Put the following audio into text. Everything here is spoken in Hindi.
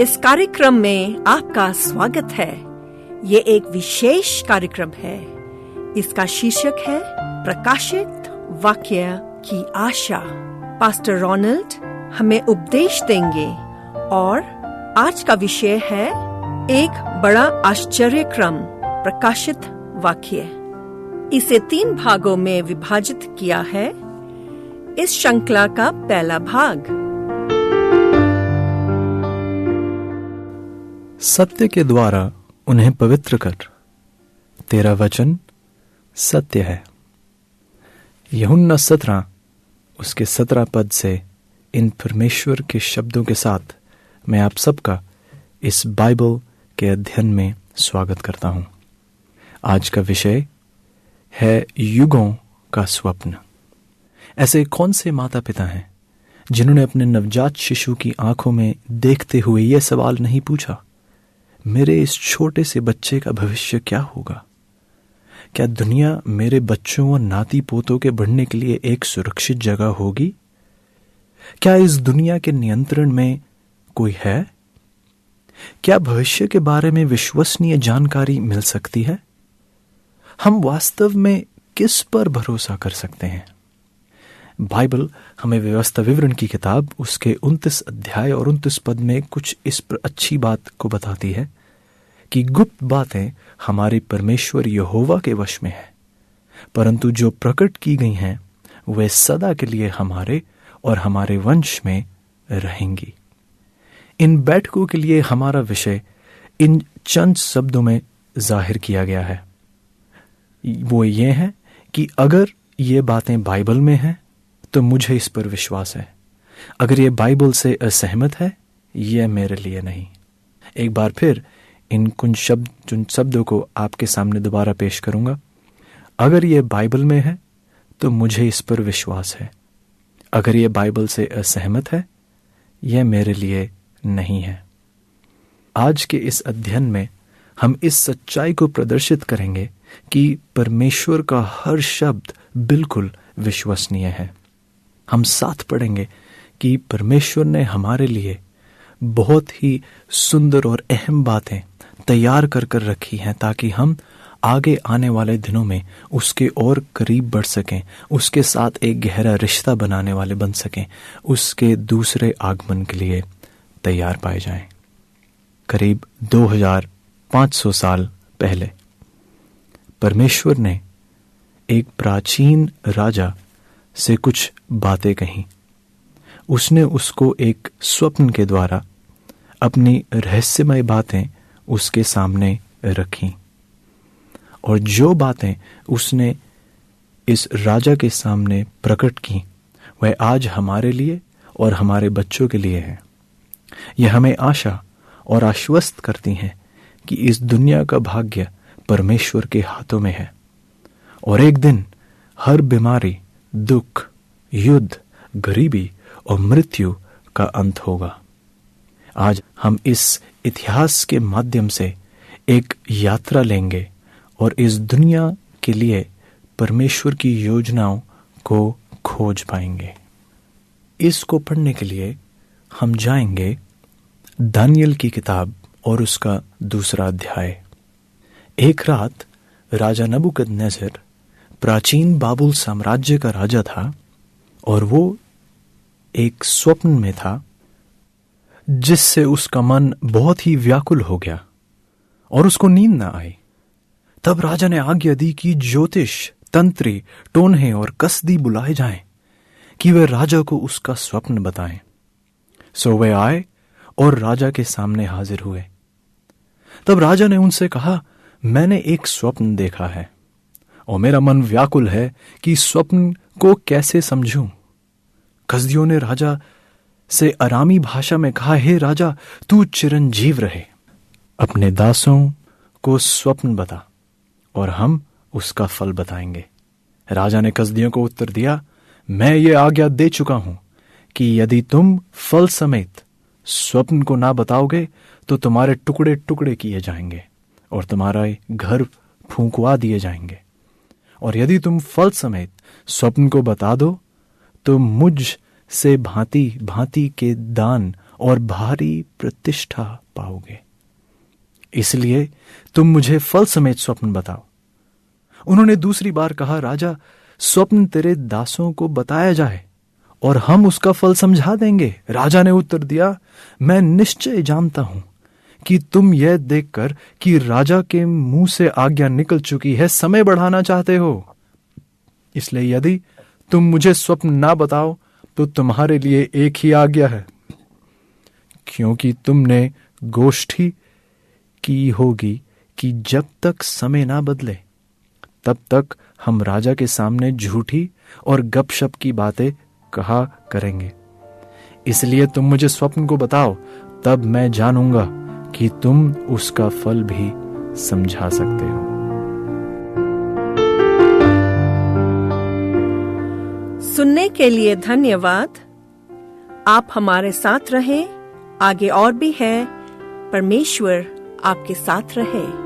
इस कार्यक्रम में आपका स्वागत है। ये एक विशेष कार्यक्रम है। इसका शीर्षक है प्रकाशित वाक्य की आशा। पास्टर रोनाल्ड हमें उपदेश देंगे और आज का विषय है एक बड़ा आश्चर्यक्रम प्रकाशित वाक्य। इसे 3 भागों में विभाजित किया है। इस श्रृंखला का पहला भाग सत्य के द्वारा उन्हें पवित्र कर, तेरा वचन सत्य है। यूहन्ना 17 उसके 17 पद से इन परमेश्वर के शब्दों के साथ मैं आप सबका इस बाइबल के अध्ययन में स्वागत करता हूं। आज का विषय है युगों का स्वप्न। ऐसे कौन से माता पिता हैं जिन्होंने अपने नवजात शिशु की आंखों में देखते हुए यह सवाल नहीं पूछा, मेरे इस छोटे से बच्चे का भविष्य क्या होगा? क्या दुनिया मेरे बच्चों और नाती पोतों के बढ़ने के लिए एक सुरक्षित जगह होगी? क्या इस दुनिया के नियंत्रण में कोई है? क्या भविष्य के बारे में विश्वसनीय जानकारी मिल सकती है? हम वास्तव में किस पर भरोसा कर सकते हैं? बाइबल हमें व्यवस्था विवरण की किताब उसके 29 अध्याय और 29 पद में कुछ इस पर अच्छी बात को बताती है कि गुप्त बातें हमारे परमेश्वर यहोवा के वश में है, परंतु जो प्रकट की गई हैं वे सदा के लिए हमारे और हमारे वंश में रहेंगी। इन बैठकों के लिए हमारा विषय इन चंद शब्दों में जाहिर किया गया है। वो ये है कि अगर ये बातें बाइबल में हैं तो मुझे इस पर विश्वास है। अगर ये बाइबल से असहमत है, यह मेरे लिए नहीं। एक बार फिर इन कुछ शब्दों को आपके सामने दोबारा पेश करूंगा। अगर ये बाइबल में है तो मुझे इस पर विश्वास है। अगर ये बाइबल से असहमत है, यह मेरे लिए नहीं है। आज के इस अध्ययन में हम इस सच्चाई को प्रदर्शित करेंगे कि परमेश्वर का हर शब्द बिल्कुल विश्वसनीय है। हम साथ पढ़ेंगे कि परमेश्वर ने हमारे लिए बहुत ही सुंदर और अहम बातें तैयार कर कर रखी हैं ताकि हम आगे आने वाले दिनों में उसके और करीब बढ़ सकें, उसके साथ एक गहरा रिश्ता बनाने वाले बन सकें, उसके दूसरे आगमन के लिए तैयार पाए जाएं। करीब 2500 साल पहले परमेश्वर ने एक प्राचीन राजा से कुछ बातें कहीं। उसने उसको एक स्वप्न के द्वारा अपनी रहस्यमय बातें उसके सामने रखी, और जो बातें उसने इस राजा के सामने प्रकट की वह आज हमारे लिए और हमारे बच्चों के लिए है। यह हमें आशा और आश्वस्त करती हैं कि इस दुनिया का भाग्य परमेश्वर के हाथों में है और एक दिन हर बीमारी, दुख, युद्ध, गरीबी और मृत्यु का अंत होगा। आज हम इस इतिहास के माध्यम से एक यात्रा लेंगे और इस दुनिया के लिए परमेश्वर की योजनाओं को खोज पाएंगे। इसको पढ़ने के लिए हम जाएंगे दानियल की किताब और उसका 2 अध्याय। एक रात राजा नबूकदनेस्सर प्राचीन बाबुल साम्राज्य का राजा था और वो एक स्वप्न में था जिससे उसका मन बहुत ही व्याकुल हो गया और उसको नींद ना आई। तब राजा ने आज्ञा दी कि ज्योतिष, तंत्री, टोन्हे और कसदी बुलाए जाएं कि वे राजा को उसका स्वप्न बताएं। सो वे आए और राजा के सामने हाजिर हुए। तब राजा ने उनसे कहा, मैंने एक स्वप्न देखा है और मेरा मन व्याकुल है कि स्वप्न को कैसे समझूं। कसदियों ने राजा से अरामी भाषा में कहा, हे राजा, तू चिरंजीव रहे, अपने दासों को स्वप्न बता और हम उसका फल बताएंगे। राजा ने कसदियों को उत्तर दिया, मैं ये आज्ञा दे चुका हूं कि यदि तुम फल समेत स्वप्न को ना बताओगे तो तुम्हारे टुकड़े टुकड़े किए जाएंगे और तुम्हारे घर फूंकवा दिए जाएंगे, और यदि तुम फल समेत स्वप्न को बता दो तो मुझ से भांति भांति के दान और भारी प्रतिष्ठा पाओगे। इसलिए तुम मुझे फल समेत स्वप्न बताओ। उन्होंने दूसरी बार कहा, राजा, स्वप्न तेरे दासों को बताया जाए और हम उसका फल समझा देंगे। राजा ने उत्तर दिया, मैं निश्चय जानता हूं कि तुम यह देखकर कि राजा के मुंह से आज्ञा निकल चुकी है, समय बढ़ाना चाहते हो। इसलिए यदि तुम मुझे स्वप्न ना बताओ तो तुम्हारे लिए एक ही आज्ञा है, क्योंकि तुमने गोष्ठी की होगी कि जब तक समय ना बदले तब तक हम राजा के सामने झूठी और गपशप की बातें कहा करेंगे। इसलिए तुम मुझे स्वप्न को बताओ, तब मैं जानूंगा कि तुम उसका फल भी समझा सकते हो। सुनने के लिए धन्यवाद। आप हमारे साथ रहें, आगे और भी है। परमेश्वर आपके साथ रहे।